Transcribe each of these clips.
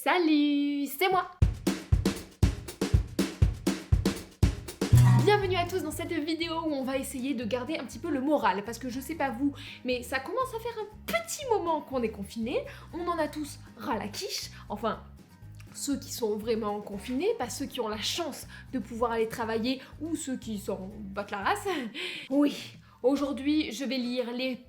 Salut, c'est moi! Bienvenue à tous dans cette vidéo où on va essayer de garder un petit peu le moral, parce que je sais pas vous, mais ça commence à faire un petit moment qu'on est confinés, on en a tous ras la quiche, enfin ceux qui sont vraiment confinés, pas ceux qui ont la chance de pouvoir aller travailler ou ceux qui s'en battent la race. Oui, aujourd'hui je vais lire les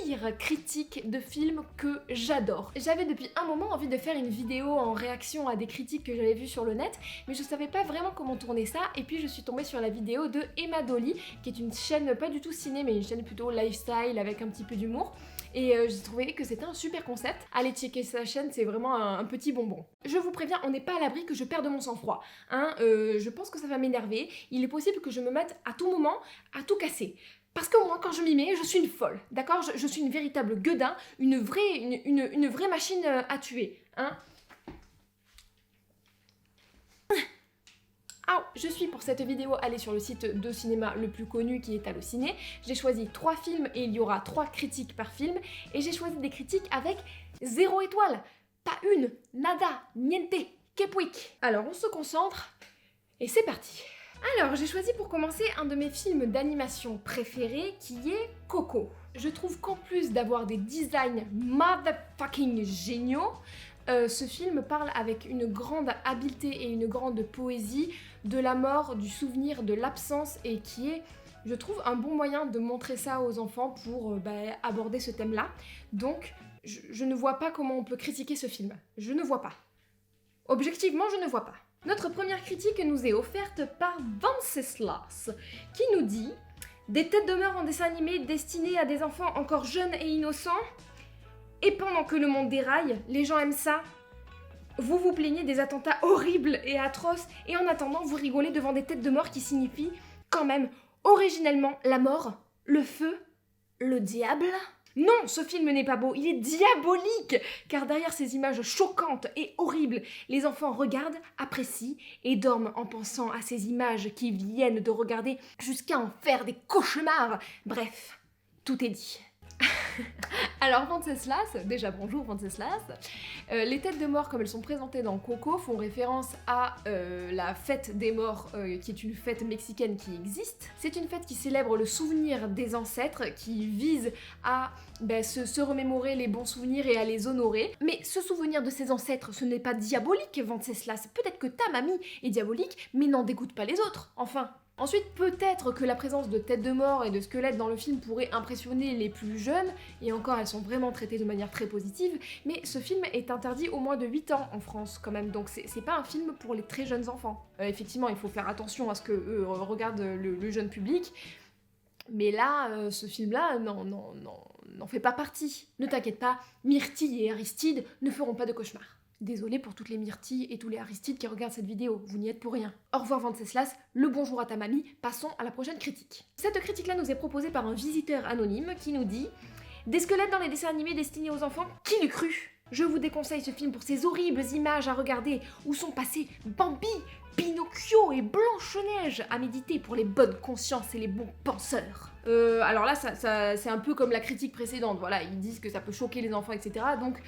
pires critiques de films que j'adore. J'avais depuis un moment envie de faire une vidéo en réaction à des critiques que j'avais vues sur le net, mais je savais pas vraiment comment tourner ça, et puis je suis tombée sur la vidéo de Emma Dolly, qui est une chaîne pas du tout ciné, mais une chaîne plutôt lifestyle avec un petit peu d'humour. Et j'ai trouvé que c'était un super concept. Allez checker sa chaîne, c'est vraiment un petit bonbon. Je vous préviens, on n'est pas à l'abri que je perde mon sang-froid. Je pense que ça va m'énerver. Il est possible que je me mette à tout moment à tout casser. Parce que moi, quand je m'y mets, je suis une folle, d'accord, je suis une véritable gueudin, une vraie machine à tuer, Ah, je suis pour cette vidéo allée sur le site de cinéma le plus connu qui est Allociné. J'ai choisi 3 films et il y aura 3 critiques par film. Et j'ai choisi des critiques avec 0 étoile. Pas une, nada, niente, que puic. Alors on se concentre et c'est parti. Alors j'ai choisi pour commencer un de mes films d'animation préférés qui est Coco. Je trouve qu'en plus d'avoir des designs motherfucking géniaux, ce film parle avec une grande habileté et une grande poésie de la mort, du souvenir, de l'absence, et qui est, je trouve, un bon moyen de montrer ça aux enfants pour aborder ce thème-là. Donc, je ne vois pas comment on peut critiquer ce film. Je ne vois pas. Objectivement, je ne vois pas. Notre première critique nous est offerte par Venceslas, qui nous dit « Des têtes de mort en dessin animé destinées à des enfants encore jeunes et innocents. Et pendant que le monde déraille, les gens aiment ça. Vous vous plaignez des attentats horribles et atroces, et en attendant, vous rigolez devant des têtes de mort qui signifient, quand même, originellement, la mort, le feu, le diable. Non, ce film n'est pas beau, il est diabolique, car derrière ces images choquantes et horribles, les enfants regardent, apprécient et dorment en pensant à ces images qu'ils viennent de regarder jusqu'à en faire des cauchemars. Bref, tout est dit. Alors Venceslas, déjà bonjour Venceslas, les têtes de mort comme elles sont présentées dans Coco font référence à la fête des morts qui est une fête mexicaine qui existe. C'est une fête qui célèbre le souvenir des ancêtres, qui vise à se remémorer les bons souvenirs et à les honorer. Mais ce souvenir de ces ancêtres, ce n'est pas diabolique Venceslas, peut-être que ta mamie est diabolique, mais n'en dégoûte pas les autres, enfin. Ensuite, peut-être que la présence de têtes de mort et de squelettes dans le film pourrait impressionner les plus jeunes, et encore elles sont vraiment traitées de manière très positive, mais ce film est interdit au moins de 8 ans en France quand même, donc c'est pas un film pour les très jeunes enfants. Effectivement, il faut faire attention à ce que regarde le jeune public, mais là, ce film-là, n'en fait pas partie. Ne t'inquiète pas, Myrtille et Aristide ne feront pas de cauchemars. Désolée pour toutes les Myrtilles et tous les Aristides qui regardent cette vidéo, vous n'y êtes pour rien. Au revoir Venceslas, le bonjour à ta mamie, passons à la prochaine critique. Cette critique-là nous est proposée par un visiteur anonyme qui nous dit « Des squelettes dans les dessins animés destinés aux enfants, qui l'eût cru ?» Je vous déconseille ce film pour ces horribles images à regarder où sont passés Bambi, Pinocchio et Blanche-Neige à méditer pour les bonnes consciences et les bons penseurs. Alors là, c'est un peu comme la critique précédente, voilà, ils disent que ça peut choquer les enfants, etc. Donc,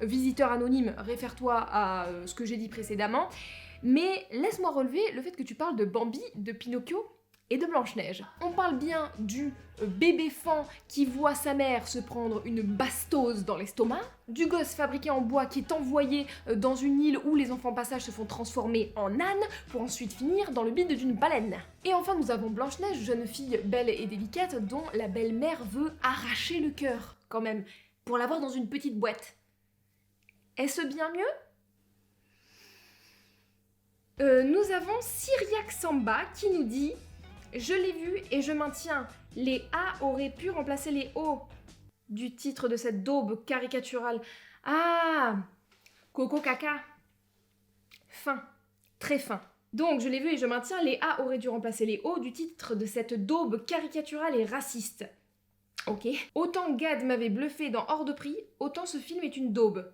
visiteur anonyme, réfère-toi à ce que j'ai dit précédemment. Mais laisse-moi relever le fait que tu parles de Bambi, de Pinocchio et de Blanche-Neige. On parle bien du bébé fan qui voit sa mère se prendre une bastose dans l'estomac, du gosse fabriqué en bois qui est envoyé dans une île où les enfants passages se font transformer en âne pour ensuite finir dans le bide d'une baleine. Et enfin nous avons Blanche-Neige, jeune fille belle et délicate dont la belle-mère veut arracher le cœur, quand même, pour l'avoir dans une petite boîte. Est-ce bien mieux ? Nous avons Syriac Samba qui nous dit « Je l'ai vu et je maintiens, les A auraient pu remplacer les O du titre de cette daube caricaturale. Ah, Coco caca. Fin, très fin. Donc, je l'ai vu et je maintiens, les A auraient dû remplacer les O du titre de cette daube caricaturale et raciste. Ok. Autant Gad m'avait bluffé dans Hors de prix, autant ce film est une daube.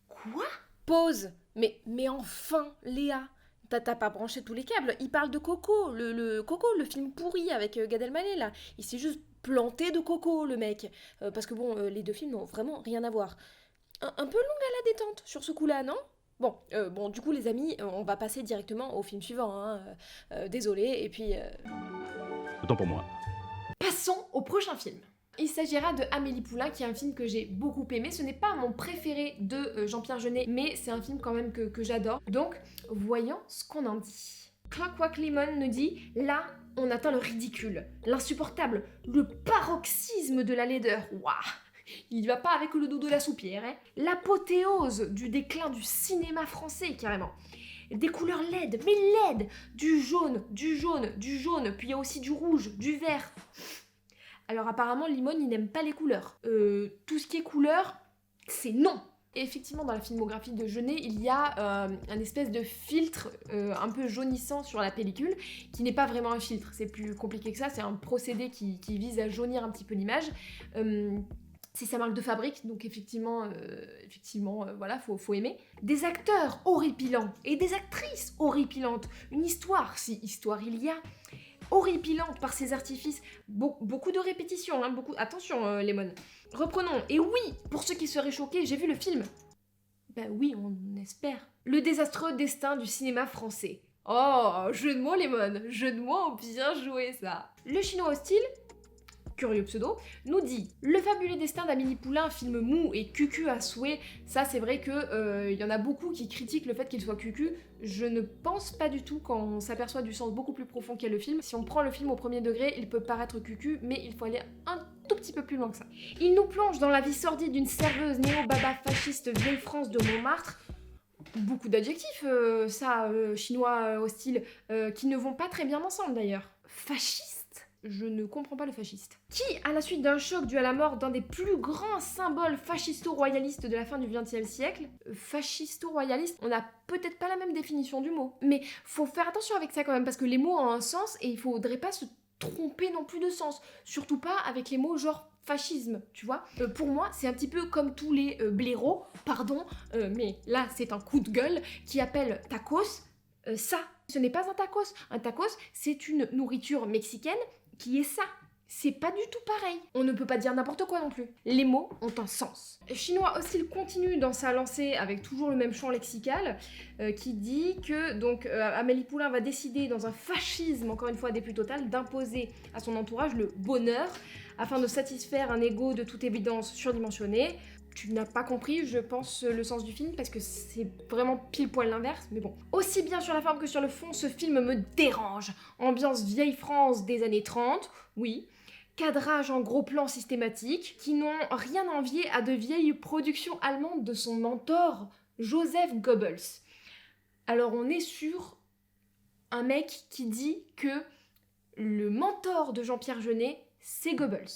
Quoi ? Pause. Mais enfin, Léa, t'as pas branché tous les câbles. Il parle de Coco, Coco, le film pourri avec Gad Elmaleh là. Il s'est juste planté de Coco, le mec. Parce que bon, les deux films n'ont vraiment rien à voir. un peu longue à la détente sur ce coup-là, non? Bon, du coup les amis, on va passer directement au film suivant, hein. Désolé, et puis Autant pour moi. passons au prochain film. Il s'agira de Amélie Poulain, qui est un film que j'ai beaucoup aimé. Ce n'est pas mon préféré de Jean-Pierre Jeunet, mais c'est un film quand même que j'adore. Donc, voyons ce qu'on en dit. Clockwork Lemon nous dit « Là, on atteint le ridicule, l'insupportable, le paroxysme de la laideur. Waouh ! Il y va pas avec le dos de la soupière, hein. L'apothéose du déclin du cinéma français, carrément. Des couleurs LED, mais LED. Du jaune, du jaune, du jaune, puis il y a aussi du rouge, du vert. » Alors apparemment, Limon, il n'aime pas les couleurs. Tout ce qui est couleur, c'est non. Et effectivement, dans la filmographie de Jeunet, il y a un espèce de filtre un peu jaunissant sur la pellicule, qui n'est pas vraiment un filtre, c'est plus compliqué que ça, c'est un procédé qui vise à jaunir un petit peu l'image. C'est sa marque de fabrique, donc effectivement, voilà, faut aimer. Des acteurs horripilants et des actrices horripilantes. Une histoire, si histoire il y a, horripilante par ses artifices. Beaucoup de répétitions, hein, beaucoup. Attention, Lemon. Reprenons. Et oui, pour ceux qui seraient choqués, j'ai vu le film. Ben oui, on espère. Le désastreux destin du cinéma français. Oh, jeu de mots, Lemon. Jeu de mots, bien joué, ça. Le chinois hostile, curieux pseudo, nous dit « Le fabuleux destin d'Amélie Poulain, film mou et cucu à souhait ». Ça, c'est vrai que y en a beaucoup qui critiquent le fait qu'il soit cucu. Je ne pense pas du tout, quand on s'aperçoit du sens beaucoup plus profond qu'est le film. Si on prend le film au premier degré, il peut paraître cucu, mais il faut aller un tout petit peu plus loin que ça. Il nous plonge dans la vie sordide d'une serveuse néo-baba fasciste vieille France de Montmartre. Beaucoup d'adjectifs, chinois hostile, qui ne vont pas très bien ensemble d'ailleurs. Fasciste ? Je ne comprends pas le fasciste. Qui, à la suite d'un choc dû à la mort d'un des plus grands symboles fascisto-royalistes de la fin du XXe siècle, fascisto-royaliste, on n'a peut-être pas la même définition du mot, mais faut faire attention avec ça quand même, parce que les mots ont un sens et il faudrait pas se tromper non plus de sens, surtout pas avec les mots genre fascisme, tu vois. Pour moi, c'est un petit peu comme tous les blaireaux, pardon, mais là c'est un coup de gueule, qui appellent tacos ça. Ce n'est pas un tacos. Un tacos, c'est une nourriture mexicaine qui est ça. C'est pas du tout pareil. On ne peut pas dire n'importe quoi non plus. Les mots ont un sens. Chinois hostile continue dans sa lancée avec toujours le même champ lexical qui dit que donc Amélie Poulain va décider, dans un fascisme encore une fois des plus totales, d'imposer à son entourage le bonheur afin de satisfaire un ego de toute évidence surdimensionné. Tu n'as pas compris, je pense, le sens du film, parce que c'est vraiment pile poil l'inverse, mais bon. Aussi bien sur la forme que sur le fond, ce film me dérange. Ambiance vieille France des années 30, oui. Cadrage en gros plan systématique, qui n'ont rien à envier à de vieilles productions allemandes de son mentor, Joseph Goebbels. Alors on est sur un mec qui dit que le mentor de Jean-Pierre Jeunet, c'est Goebbels.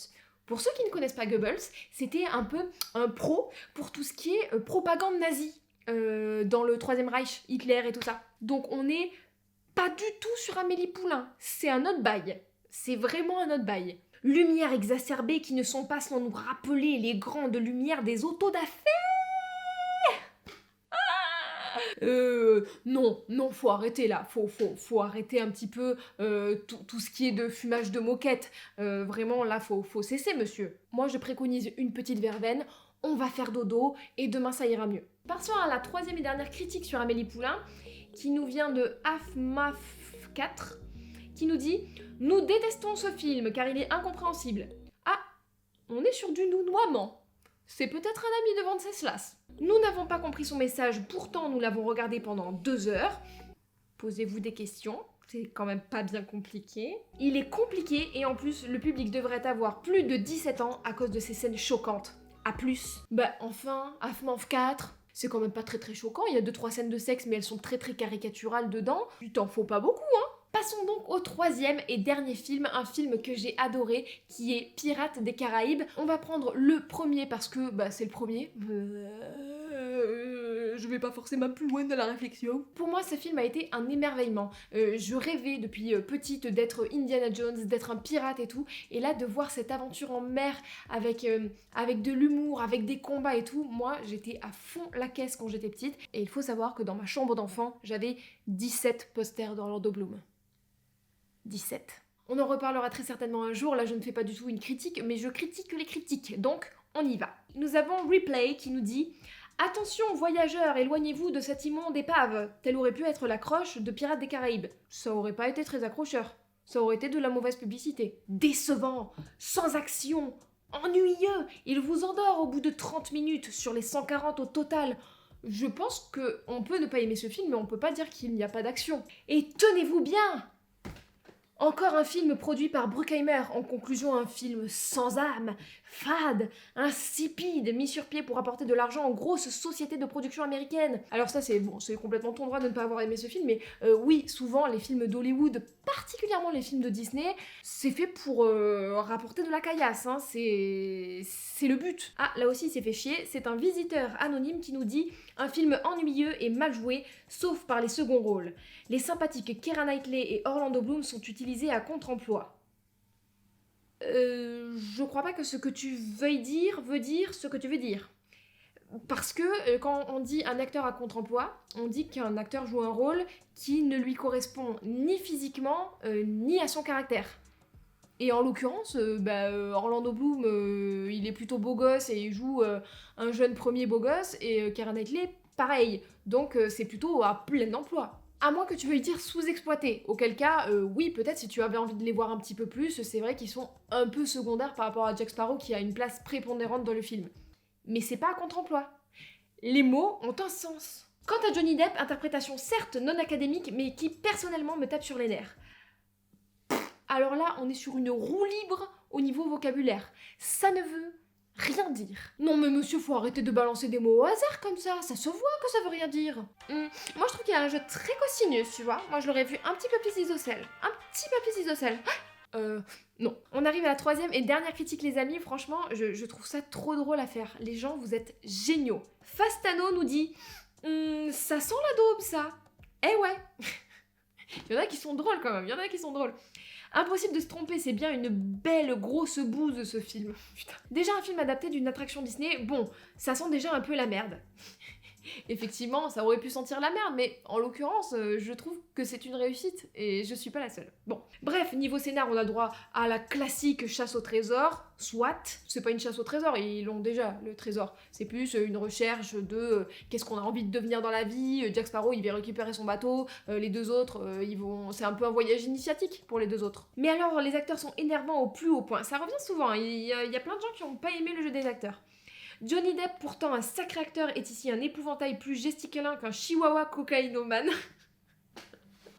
Pour ceux qui ne connaissent pas Goebbels, c'était un peu un pro pour tout ce qui est propagande nazie dans le Troisième Reich, Hitler et tout ça. Donc on n'est pas du tout sur Amélie Poulain, c'est un autre bail. C'est vraiment un autre bail. Lumières exacerbées qui ne sont pas sans nous rappeler les grandes lumières des autos d'affaires. Non, faut arrêter là, faut arrêter un petit peu tout ce qui est de fumage de moquette. Vraiment là, faut cesser, monsieur. Moi, je préconise une petite verveine, on va faire dodo, et demain ça ira mieux. Passons à la troisième et dernière critique sur Amélie Poulain, qui nous vient de AFMAF4, qui nous dit « Nous détestons ce film, car il est incompréhensible. » Ah, on est sur du nounoiement. C'est peut-être un ami de Venceslas. Nous n'avons pas compris son message, pourtant nous l'avons regardé pendant 2 heures. Posez-vous des questions, c'est quand même pas bien compliqué. Il est compliqué et en plus le public devrait avoir plus de 17 ans à cause de ces scènes choquantes. À plus. Bah enfin, AFMAF 4, c'est quand même pas très choquant, il y a 2-3 scènes de sexe mais elles sont très caricaturales dedans. Il t'en faut pas beaucoup, hein. Passons donc au troisième et dernier film, un film que j'ai adoré, qui est Pirates des Caraïbes. On va prendre le premier parce que c'est le premier. Je vais pas forcément plus loin de la réflexion. Pour moi, ce film a été un émerveillement. Je rêvais depuis petite d'être Indiana Jones, d'être un pirate et tout. Et là, de voir cette aventure en mer avec de l'humour, avec des combats et tout, moi, j'étais à fond la caisse quand j'étais petite. Et il faut savoir que dans ma chambre d'enfant, j'avais 17 posters d'Orlando Bloom. 17. On en reparlera très certainement un jour, là je ne fais pas du tout une critique, mais je critique les critiques, donc on y va. Nous avons Replay qui nous dit « Attention voyageurs, éloignez-vous de cette immonde épave. Telle aurait pu être l'accroche de Pirates des Caraïbes. Ça aurait pas été très accrocheur. Ça aurait été de la mauvaise publicité. Décevant, sans action, ennuyeux. Il vous endort au bout de 30 minutes sur les 140 au total. Je pense qu'on peut ne pas aimer ce film, mais on peut pas dire qu'il n'y a pas d'action. Et tenez-vous bien ! Encore un film produit par Bruckheimer, en conclusion un film sans âme, fade, insipide, mis sur pied pour apporter de l'argent aux grosses sociétés de production américaines. Alors ça c'est complètement ton droit de ne pas avoir aimé ce film, mais oui, souvent les films d'Hollywood, particulièrement les films de Disney, c'est fait pour rapporter de la caillasse, hein, c'est le but. Ah, là aussi il s'est fait chier, c'est un visiteur anonyme qui nous dit « Un film ennuyeux et mal joué, sauf par les seconds rôles. Les sympathiques Keira Knightley et Orlando Bloom sont utilisés à contre-emploi. » Je crois pas que ce que tu veuilles dire veut dire ce que tu veux dire. Parce que quand on dit un acteur à contre-emploi, on dit qu'un acteur joue un rôle qui ne lui correspond ni physiquement, ni à son caractère. Et en l'occurrence, Orlando Bloom, il est plutôt beau gosse et il joue un jeune premier beau gosse, et Keira Knightley, pareil. Donc c'est plutôt à plein emploi. À moins que tu veuilles dire sous-exploité, auquel cas, oui, peut-être si tu avais envie de les voir un petit peu plus, c'est vrai qu'ils sont un peu secondaires par rapport à Jack Sparrow qui a une place prépondérante dans le film. Mais c'est pas à contre-emploi. Les mots ont un sens. Quant à Johnny Depp, interprétation certes non académique, mais qui personnellement me tape sur les nerfs. Alors là, on est sur une roue libre au niveau vocabulaire. Ça ne veut rien dire. Non mais monsieur, faut arrêter de balancer des mots au hasard comme ça se voit que ça veut rien dire. Moi je trouve qu'il y a un jeu très cosinus, tu vois. Moi je l'aurais vu un petit peu plus isocèle. Un petit peu plus isocèle. Non. On arrive à la troisième et dernière critique les amis, franchement, je trouve ça trop drôle à faire. Les gens, vous êtes géniaux. Fastano nous dit ça sent la daube ça. Eh ouais. Il y en a qui sont drôles quand même, il y en a qui sont drôles. Impossible de se tromper, c'est bien une belle grosse bouse ce film. Putain. Déjà un film adapté d'une attraction Disney, bon, ça sent déjà un peu la merde. Effectivement, ça aurait pu sentir la merde, mais en l'occurrence, je trouve que c'est une réussite, et je suis pas la seule. Bon, bref, niveau scénar, on a droit à la classique chasse au trésor, soit, c'est pas une chasse au trésor, ils l'ont déjà, le trésor. C'est plus une recherche de qu'est-ce qu'on a envie de devenir dans la vie, Jack Sparrow, il va récupérer son bateau, les deux autres, c'est un peu un voyage initiatique pour les deux autres. Mais alors, les acteurs sont énervants au plus haut point, ça revient souvent, hein. Il y a plein de gens qui ont pas aimé le jeu des acteurs. Johnny Depp, pourtant un sacré acteur, est ici un épouvantail plus gesticulin qu'un chihuahua cocaïnomane.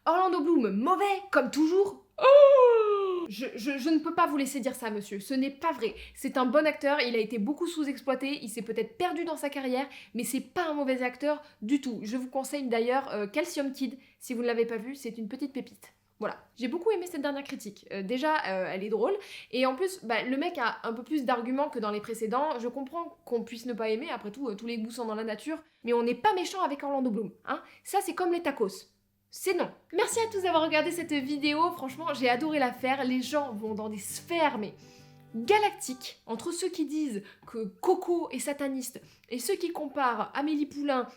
Orlando Bloom, mauvais, comme toujours. Oh, je ne peux pas vous laisser dire ça, monsieur. Ce n'est pas vrai. C'est un bon acteur, il a été beaucoup sous-exploité, il s'est peut-être perdu dans sa carrière, mais c'est pas un mauvais acteur du tout. Je vous conseille d'ailleurs Calcium Kid. Si vous ne l'avez pas vu, c'est une petite pépite. Voilà, j'ai beaucoup aimé cette dernière critique. Déjà, elle est drôle, et en plus, le mec a un peu plus d'arguments que dans les précédents. Je comprends qu'on puisse ne pas aimer, après tout, tous les goûts sont dans la nature, mais on n'est pas méchant avec Orlando Bloom, hein. Ça, c'est comme les tacos. C'est non. Merci à tous d'avoir regardé cette vidéo, franchement, j'ai adoré la faire. Les gens vont dans des sphères, mais galactiques, entre ceux qui disent que Coco est sataniste, et ceux qui comparent Amélie Poulain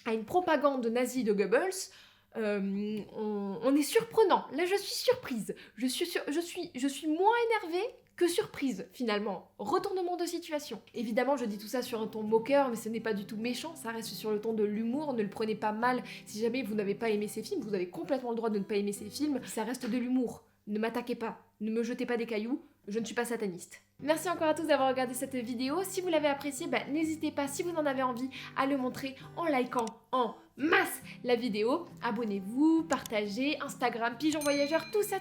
à une propagande nazie de Goebbels. On est surprenant. Là, je suis surprise. Je suis moins énervée que surprise, finalement. Retournement de situation. Évidemment, je dis tout ça sur un ton moqueur, mais ce n'est pas du tout méchant. Ça reste sur le ton de l'humour. Ne le prenez pas mal. Si jamais vous n'avez pas aimé ces films, vous avez complètement le droit de ne pas aimer ces films. Ça reste de l'humour. Ne m'attaquez pas. Ne me jetez pas des cailloux. Je ne suis pas sataniste. Merci encore à tous d'avoir regardé cette vidéo. Si vous l'avez appréciée, n'hésitez pas, si vous en avez envie, à le montrer en likant en masse la vidéo. Abonnez-vous, partagez, Instagram, Pigeon Voyageur, tout ça.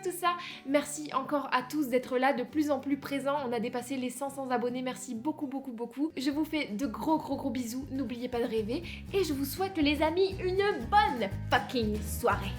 Merci encore à tous d'être là, de plus en plus présents. On a dépassé les 500 abonnés. Merci beaucoup. Je vous fais de gros bisous. N'oubliez pas de rêver. Et je vous souhaite, les amis, une bonne fucking soirée.